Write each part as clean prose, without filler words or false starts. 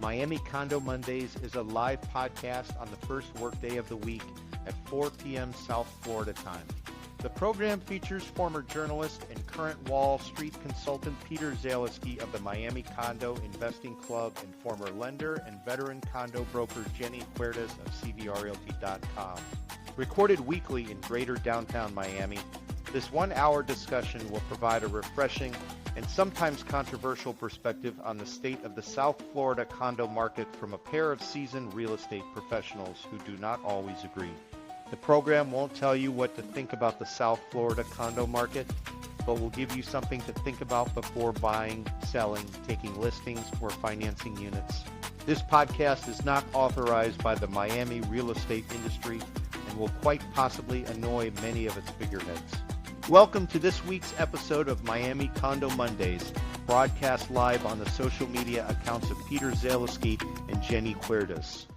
Miami Condo Mondays is a live podcast on the first workday of the week at 4 p.m. South Florida time. The program features former journalist and current Wall Street consultant Peter Zaleski of the Miami Condo Investing Club and former lender and veteran condo broker Jenny Huertas of CVRRealty.com. Recorded weekly in greater downtown Miami, this 1-hour discussion will provide a refreshing and sometimes controversial perspective on the state of the South Florida condo market from a pair of seasoned real estate professionals who do not always agree. The program won't tell you what to think about the South Florida condo market, but will give you something to think about before buying, selling, taking listings, or financing units. This podcast is not authorized by the Miami real estate industry and will quite possibly annoy many of its figureheads. Welcome to this week's episode of Miami Condo Mondays, broadcast live on the social media accounts of Peter Zaleski and Jenny Huertas.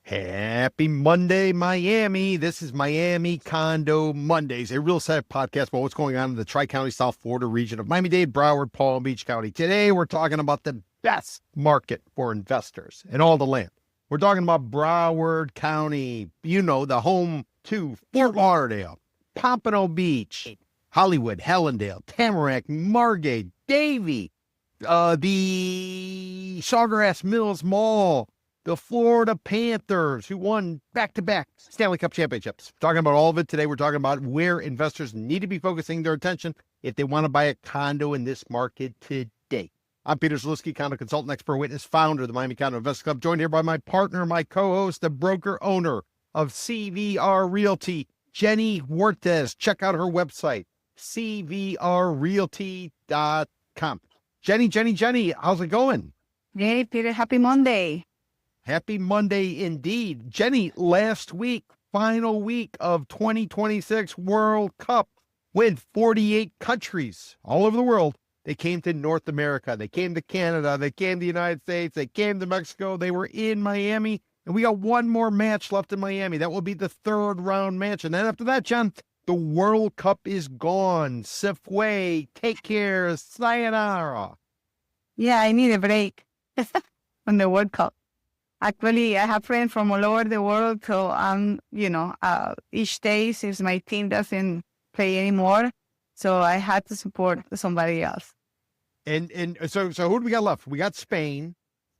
Happy Monday, Miami. This is Miami Condo Mondays, a real estate podcast about what's going on in the Tri-County South Florida region of Miami-Dade, Broward, Palm Beach County. Today, we're talking about the best market for investors in all the land. We're talking about Broward County, you know, the home to Fort Lauderdale, Pompano Beach, Hollywood, Hellendale, Tamarack, Margate, Davie, the Sawgrass Mills Mall, the Florida Panthers, who won back-to-back Stanley Cup championships. Talking about all of it today. We're talking about where investors need to be focusing their attention if they want to buy a condo in this market today. I'm Peter Zaleski, condo consultant, expert witness, founder of the Miami Condo Investment Club, joined here by my partner, my co-host, the broker-owner of CVR Realty, Jenny Huertas. Check out her website, CVRRealty.com. Jenny, how's it going? Hey, Peter, happy Monday. Happy Monday indeed. Jenny, last week, final week of 2026 World Cup, with 48 countries all over the world. They came to North America. They came to Canada. They came to the United States. They came to Mexico. They were in Miami. And we got one more match left in Miami. That will be the third round match. And then after that, John, the World Cup is gone. Se fue. Take care. Sayonara. Yeah, I need a break from the World Cup. Actually, I have friends from all over the world, so each day since my team doesn't play anymore, so I had to support somebody else. And so who do we got left? We got Spain.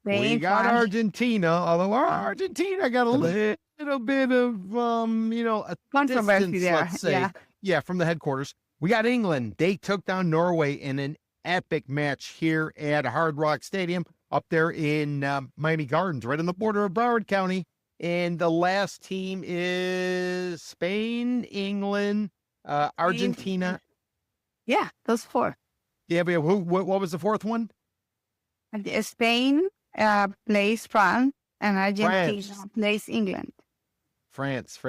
We got France. Argentina, although Argentina got a little bit of a Controversy distance, there. let's say. Yeah, from the headquarters. We got England. They took down Norway in an epic match here at Hard Rock Stadium up there in Miami Gardens, right on the border of Broward County. And the last team is Spain, England, Argentina. Yeah, those four. Yeah, but what was the fourth one? Spain plays France, and Argentina plays England. France.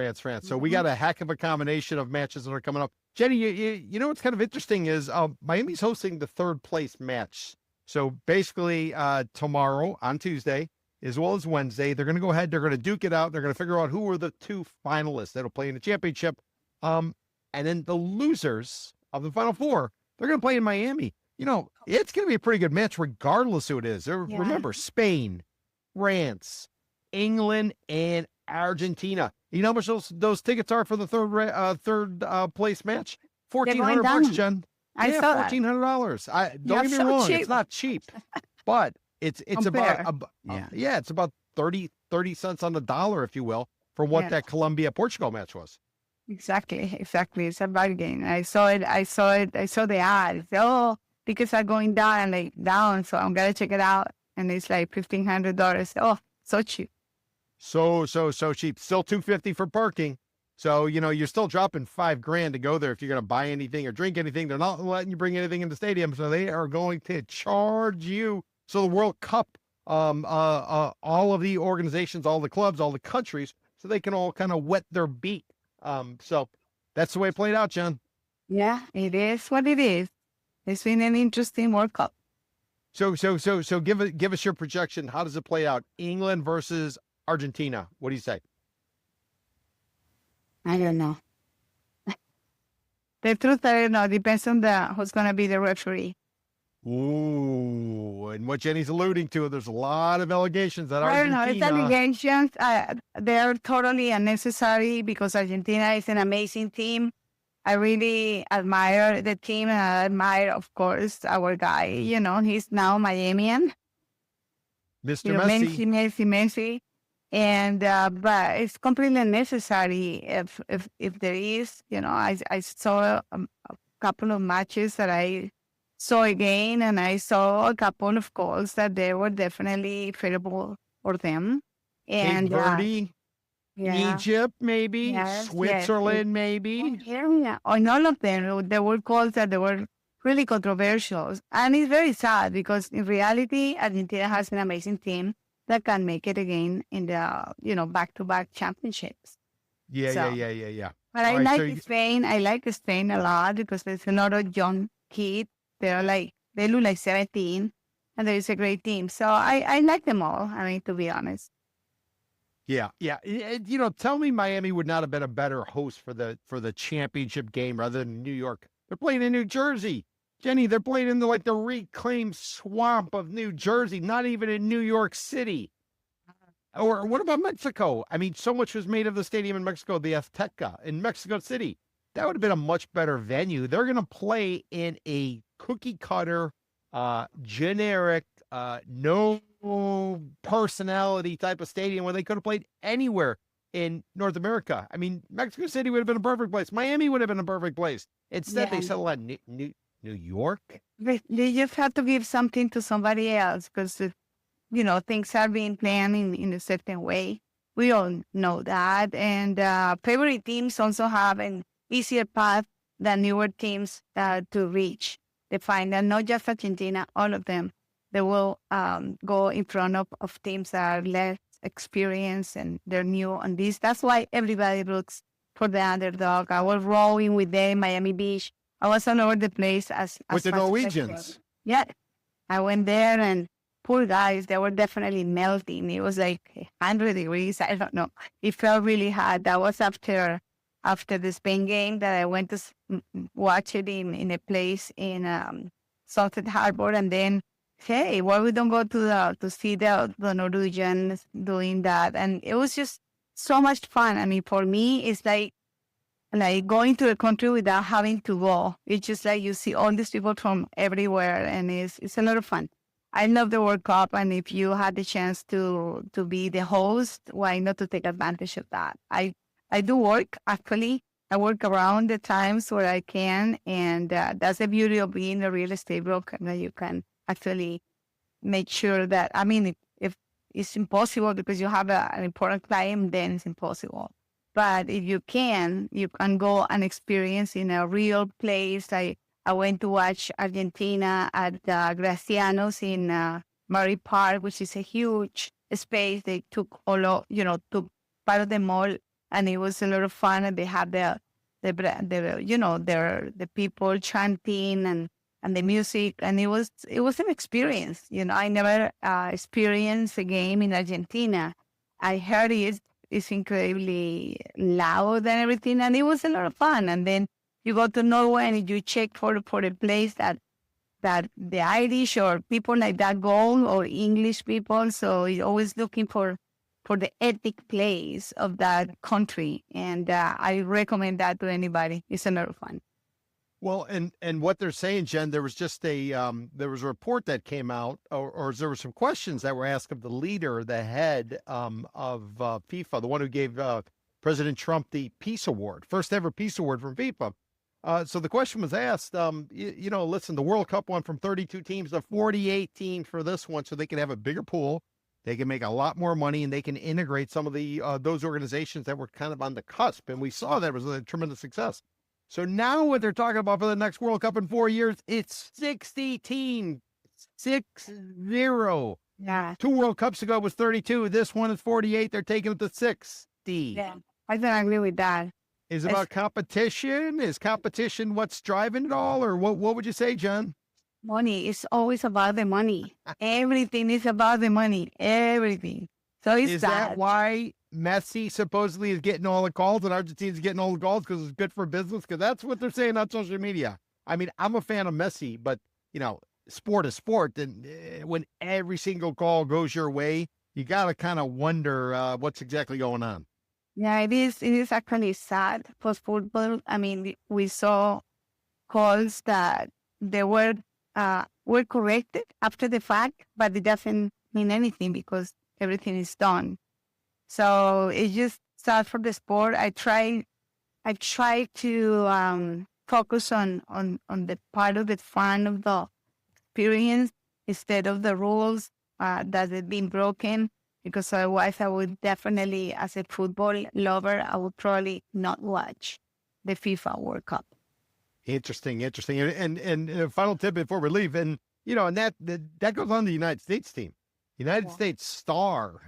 So we got a heck of a combination of matches that are coming up. Jenny, you know what's kind of interesting is Miami's hosting the third place match. So basically tomorrow on Tuesday, as well as Wednesday, they're going to go ahead. They're going to duke it out. They're going to figure out who are the two finalists that'll play in the championship. And then the losers of the Final Four, they're going to play in Miami. You know, it's going to be a pretty good match regardless who it is. Remember, Spain, France, England, and Argentina. You know how much those tickets are for the third place match? $1,400, Jen. I saw that. $1,400. Don't get me wrong, it's not cheap, but it's about it's about 30 cents on the dollar, if you will, for what that Colombia-Portugal match was. Exactly. It's a bargain. I saw it. I saw the ad. Because I'm going down, so I'm gonna check it out, and it's like $1,500. Oh, so cheap. So cheap. Still $250 for parking. So, you're still dropping $5,000 to go there if you're going to buy anything or drink anything. They're not letting you bring anything in the stadium, so they are going to charge you. So the World Cup, all of the organizations, all the clubs, all the countries, so they can all kind of wet their beak. So that's the way it played out, John. Yeah, it is what it is. It's been an interesting World Cup. So give us your projection. How does it play out? England versus Argentina. What do you say? I don't know. The truth, I don't know. Depends on who's going to be the referee. Ooh, and what Jenny's alluding to, there's a lot of allegations that I don't know. It's Argentina. allegations. They're totally unnecessary because Argentina is an amazing team. I really admire the team, and I admire, of course, our guy. He's now Miamian. Mr. Messi. Messi. And but it's completely unnecessary. If there is, I saw a couple of matches that I saw again, and I saw a couple of goals that they were definitely favorable for them. And Cape Verde, yeah, Egypt, maybe yes, Switzerland, maybe. yeah. On all of them, there were calls that they were really controversial, and it's very sad because in reality, Argentina has an amazing team that can make it again in the back-to-back championships. Yeah. But I like Spain. I like Spain a lot because there's a lot of young kids. They look like 17, and there is a great team. So I like them all. I mean, to be honest. Yeah. Tell me Miami would not have been a better host for the championship game rather than New York. They're playing in New Jersey. Jenny, they're playing in the reclaimed swamp of New Jersey, not even in New York City. Or what about Mexico? I mean, so much was made of the stadium in Mexico, the Azteca in Mexico City. That would have been a much better venue. They're going to play in a cookie cutter, generic, no personality type of stadium where they could have played anywhere in North America. I mean, Mexico City would have been a perfect place. Miami would have been a perfect place. Instead, they settled on New York. They just have to give something to somebody else because, things are being planned in a certain way. We all know that. And favorite teams also have an easier path than newer teams to reach the final. Not just Argentina, all of them. They will go in front of teams that are less experienced and they're new on this. That's why everybody looks for the underdog. I was rowing with them, Miami Beach. I was all over the place with the Norwegians. Yeah, I went there and poor guys, they were definitely melting. It was like 100 degrees. I don't know. It felt really hot. That was after the Spain game that I went to watch it in a place in Sunset Harbor, and then hey, why we don't go to see the Norwegians doing that? And it was just so much fun. I mean, for me, it's like going to a country without having to go. It's just like you see all these people from everywhere, and it's a lot of fun. I love the World Cup, and if you had the chance to be the host, why not to take advantage of that? I do work, actually. I work around the times where I can, and that's the beauty of being a real estate broker, that you can actually make sure that, I mean, if it's impossible because you have an important client, then it's impossible. But if you can go and experience in a real place. I went to watch Argentina at Graciano's in Murray Park, which is a huge space. They took took part of the mall, and it was a lot of fun. And they had the people chanting and the music, and it was an experience. I never experienced a game in Argentina. I heard it's incredibly loud and everything, and it was a lot of fun. And then you go to Norway and you check for a place that the Irish or people like that go, or English people. So you're always looking for the ethnic place of that country, and I recommend that to anybody. It's a lot of fun. Well, and what they're saying, Jen, there was just there was a report that came out, or there were some questions that were asked of the leader, the head of FIFA, the one who gave President Trump the Peace Award, first ever Peace Award from FIFA. So the question was asked, listen, the World Cup went from 32 teams to 48 teams for this one, so they can have a bigger pool. They can make a lot more money, and they can integrate some of the those organizations that were kind of on the cusp. And we saw that it was a tremendous success. So now what they're talking about for the next World Cup in 4 years, it's 60 teams, 6-0. Yeah. 2 World Cups ago was 32. This one is 48. They're taking it to 60. Yeah, I don't agree with that. Is it about competition? Is competition what's driving it all? Or what would you say, Jen? Money. It's always about the money. Everything is about the money. Everything. So it's that why Messi supposedly is getting all the calls and Argentina's getting all the calls because it's good for business? Because that's what they're saying on social media. I mean, I'm a fan of Messi, but, sport is sport, and when every single call goes your way, you got to kind of wonder what's exactly going on. Yeah, it is. It is actually sad for football. I mean, we saw calls that they were corrected after the fact, but it doesn't mean anything because everything is done. So it's just sad for the sport. I try to focus on the part of the fun of the experience instead of the rules that have been broken. Because otherwise, I would definitely, as a football lover, I would probably not watch the FIFA World Cup. Interesting. And a final tip before we leave, and and that goes on the United States team. United States star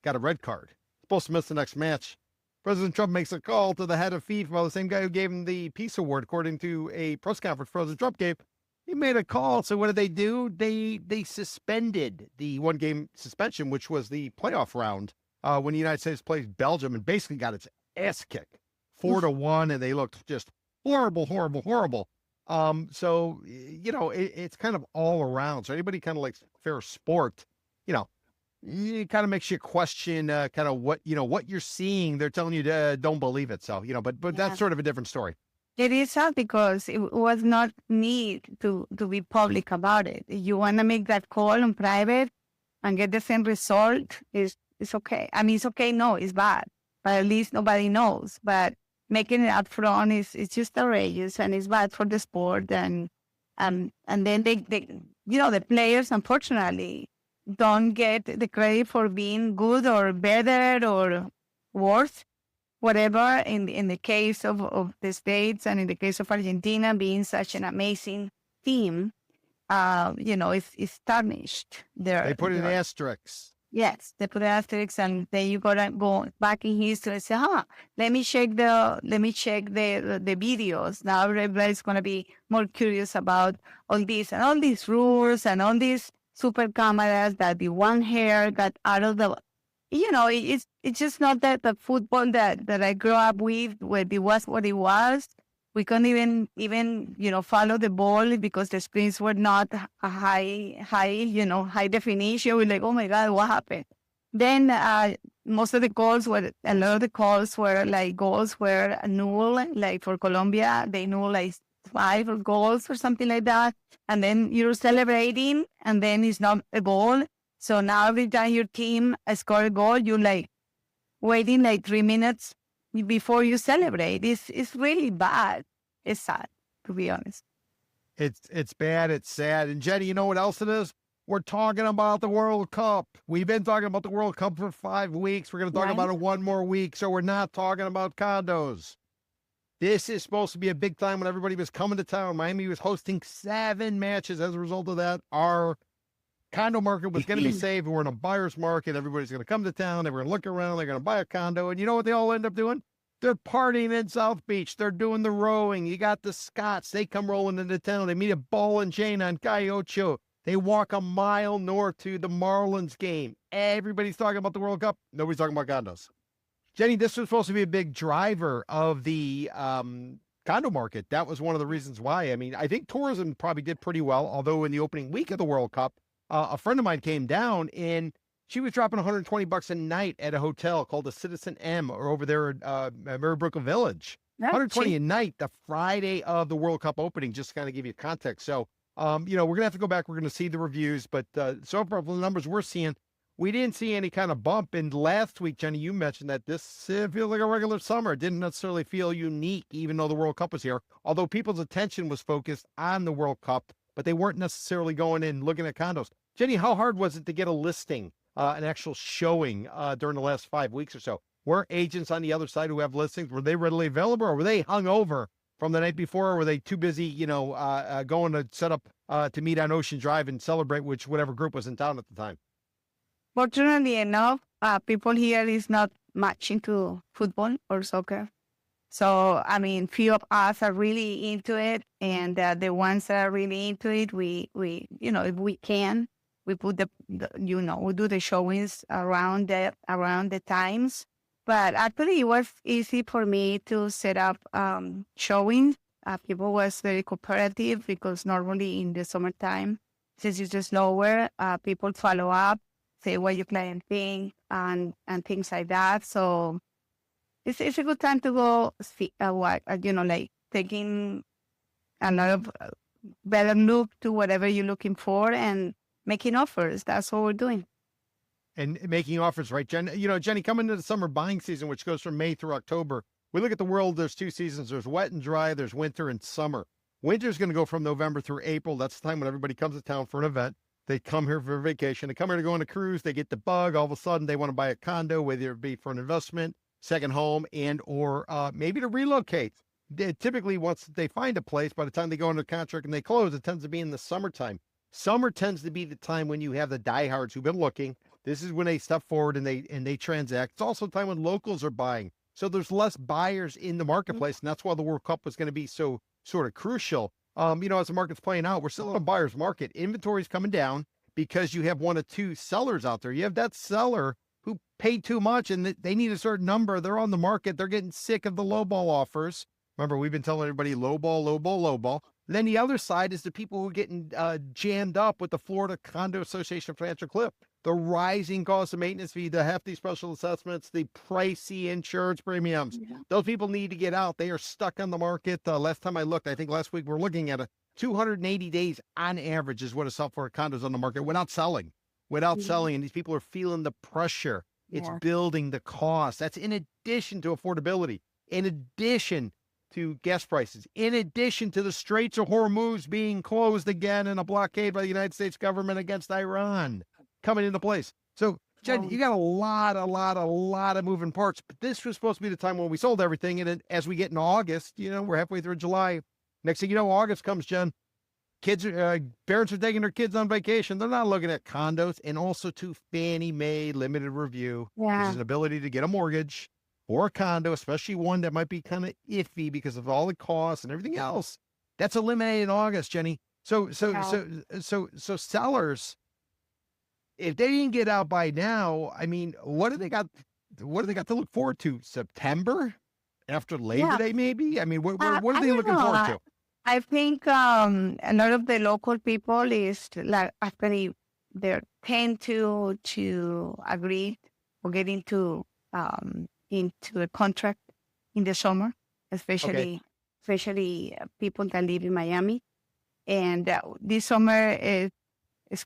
got a red card, supposed to miss the next match. President Trump makes a call to the head of FIFA, the same guy who gave him the Peace Award, according to a press conference President Trump gave. He made a call. So what did they do? They suspended the 1-game suspension, which was the playoff round when the United States played Belgium and basically got its ass kicked 4-1, and they looked just horrible. So it's kind of all around. So anybody kind of likes fair sport, it kind of makes you question kind of what you're seeing. They're telling you to don't believe it. So but that's sort of a different story. It is sad because it was not need to be public about it. If you want to make that call in private and get the same result, it's okay. I mean, it's okay. No, it's bad, but at least nobody knows. But making it up front is just outrageous, and it's bad for the sport. And then they the players, unfortunately, don't get the credit for being good or better or worse. Whatever, in the case of the States and in the case of Argentina being such an amazing team, it's tarnished. They put in asterisks. Yes, they put asterisks, and then you gotta go back in history and say, let me check the videos. Now everybody's gonna be more curious about all these rules and all these super cameras that the one hair got out of the. It's just not that the football that I grew up with, where it was what it was. We couldn't even follow the ball because the screens were not a high definition. We're like, oh my God, what happened? Then a lot of the calls were like goals were null. Like for Colombia, they knew like 5 goals or something like that. And then you're celebrating, and then it's not a goal. So now every time your team scores a goal, you're like waiting like 3 minutes before you celebrate. It's really bad. It's sad, to be honest. It's bad. It's sad. And Jenny, you know what else it is? We're talking about the World Cup. We've been talking about the World Cup for 5 weeks. We're going to talk about it one more week. So we're not talking about condos. This is supposed to be a big time when everybody was coming to town. Miami was hosting 7 matches. As a result of that, our condo market was going to be saved. We're in a buyer's market. Everybody's going to come to town. They're going to look around. They're going to buy a condo. And you know what they all end up doing? They're partying in South Beach. They're doing the rowing. You got the Scots. They come rolling into town. They meet a ball and chain on Calle Ocho. They walk a mile north to the Marlins game. Everybody's talking about the World Cup. Nobody's talking about condos. Jenny, this was supposed to be a big driver of the condo market. That was one of the reasons why. I mean, I think tourism probably did pretty well, although in the opening week of the World Cup, a friend of mine came down and she was dropping $120 a night at a hotel called the Citizen M, or over there at Marybrook Village. That's 120 cheap. A night, the Friday of the World Cup opening, just to kind of give you context. So, we're going to have to go back. We're going to see the reviews, but so far, the numbers we're seeing, we didn't see any kind of bump. And last week, Jenny, you mentioned that this feels like a regular summer. It didn't necessarily feel unique, even though the World Cup was here. Although people's attention was focused on the World Cup, but they weren't necessarily going in looking at condos. Jenny, how hard was it to get a listing, an actual showing during the last 5 weeks or so? Were agents on the other side who have listings, were they readily available, or were they hung over from the night before, or were they too busy, going to set up to meet on Ocean Drive and celebrate whatever group was in town at the time? Fortunately enough, people here is not much into football or soccer. So, I mean, few of us are really into it, and the ones that are really into it, we if we can, we put we do the showings around the times. But actually, it was easy for me to set up showings. People was very cooperative because normally in the summertime, since it's just lower, people follow up, say what your client think, and things like that. So it's a good time to go see like taking a lot of better look to whatever you're looking for and making offers. That's what we're doing. And making offers, right, Jen? You know, Jenny, coming into the summer buying season, which goes from May through October, we look at the world, there's two seasons. There's wet and dry, there's winter and summer. Winter's going to go from November through April. That's the time when everybody comes to town for an event. They come here for a vacation. They come here to go on a cruise. They get the bug. All of a sudden, they want to buy a condo, whether it be for an investment, second home, and or maybe to relocate. Typically, once they find a place, by the time they go under contract and they close, it tends to be in the summertime. Summer tends to be the time when you have the diehards who've been looking. This is when they step forward and they transact. It's also a time when locals are buying. So there's less buyers in the marketplace, and that's why the World Cup was going to be so sort of crucial. As the market's playing out, we're still in a buyer's market. Inventory's coming down because you have one or two sellers out there. You have that seller who paid too much and they need a certain number. They're on the market. They're getting sick of the lowball offers. Remember, we've been telling everybody lowball, lowball, lowball. Then the other side is the people who are getting jammed up with the Florida Condo Association financial cliff. The rising cost of maintenance fee, the hefty special assessments, the pricey insurance premiums. Yeah. Those people need to get out. They are stuck on the market. Last time I looked, I think last week, we're looking at 280 days on average is what is up for condos on the market without selling. And these people are feeling the pressure. It's building the cost. That's in addition to affordability, in addition to gas prices, in addition to the Straits of Hormuz being closed again in a blockade by the United States government against Iran coming into place. So, Jen, you got a lot of moving parts, but this was supposed to be the time when we sold everything. And as we get in August, we're halfway through July. Next thing you know, August comes, Jen. Parents are taking their kids on vacation. They're not looking at condos, and also to Fannie Mae limited review, which is an ability to get a mortgage or a condo, especially one that might be kind of iffy because of all the costs and everything else. That's eliminated in August, Jenny. So sellers, if they didn't get out by now, I mean, what do they got to look forward to? September after Labor Day, maybe? I mean, what are they looking forward to? I think a lot of the local people is like actually they tend to agree or get into a contract in the summer, especially people that live in Miami. And this summer is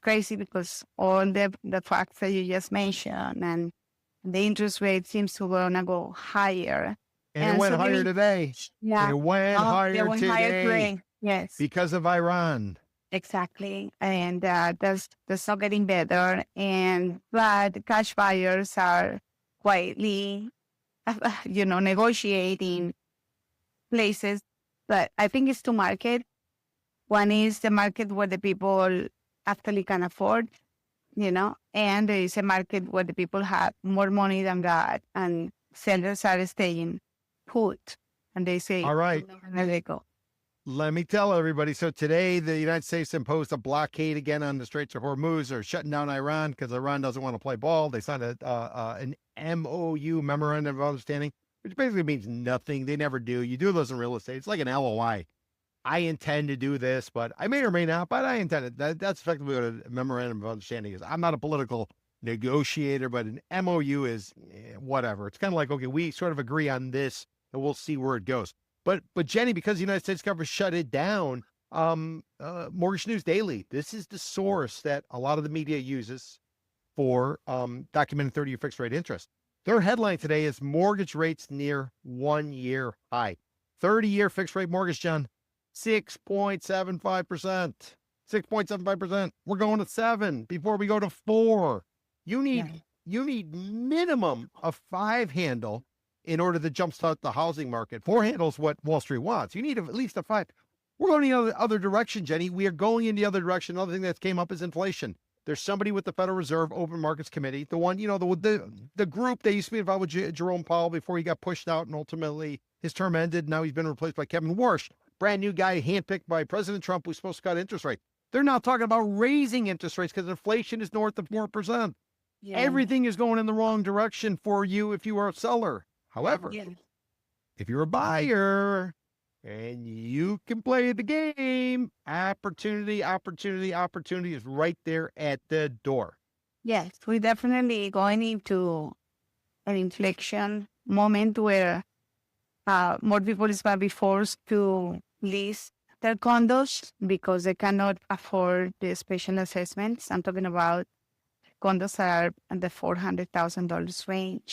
crazy because all the facts that you just mentioned and the interest rate seems to gonna go higher. And it went higher today. Yeah. It went higher today. Yes. Because of Iran. Exactly. And that's not getting better. But cash buyers are quietly, negotiating places. But I think it's two markets. One is the market where the people actually can afford, and there is a market where the people have more money than that, and sellers are staying put, and they say, all right, there they go. Let me tell everybody. So today, the United States imposed a blockade again on the Straits of Hormuz. They're shutting down Iran because Iran doesn't want to play ball. They signed an MOU, Memorandum of Understanding, which basically means nothing. They never do. You do those in real estate. It's like an LOI. I intend to do this, but I may or may not, but I intend it. That's effectively what a Memorandum of Understanding is. I'm not a political negotiator, but an MOU is whatever. It's kind of like, okay, we sort of agree on this, and we'll see where it goes. But Jenny, because the United States government shut it down, Mortgage News Daily, this is the source that a lot of the media uses for documenting 30-year fixed rate interest. Their headline today is mortgage rates near 1-year high. 30-year fixed rate mortgage, John, 6.75%. 6.75%. We're going to 7 before we go to 4. You need minimum a 5 handle in order to jumpstart the housing market. 4 handles what Wall Street wants. You need at least a 5. We're going in the other direction, Jenny. We are going in the other direction. Another thing that came up is inflation. There's somebody with the Federal Reserve Open Markets Committee, the one, the group that used to be involved with Jerome Powell before he got pushed out and ultimately his term ended. Now he's been replaced by Kevin Warsh, brand new guy handpicked by President Trump who's supposed to cut interest rates. They're now talking about raising interest rates because inflation is north of 4%. Yeah. Everything is going in the wrong direction for you if you are a seller. However, if you're a buyer, and you can play the game. Opportunity is right there at the door. Yes, we definitely going into an inflection moment where more people is going to be forced to lease their condos because they cannot afford the special assessments. I'm talking about condos that are in the $400,000 range.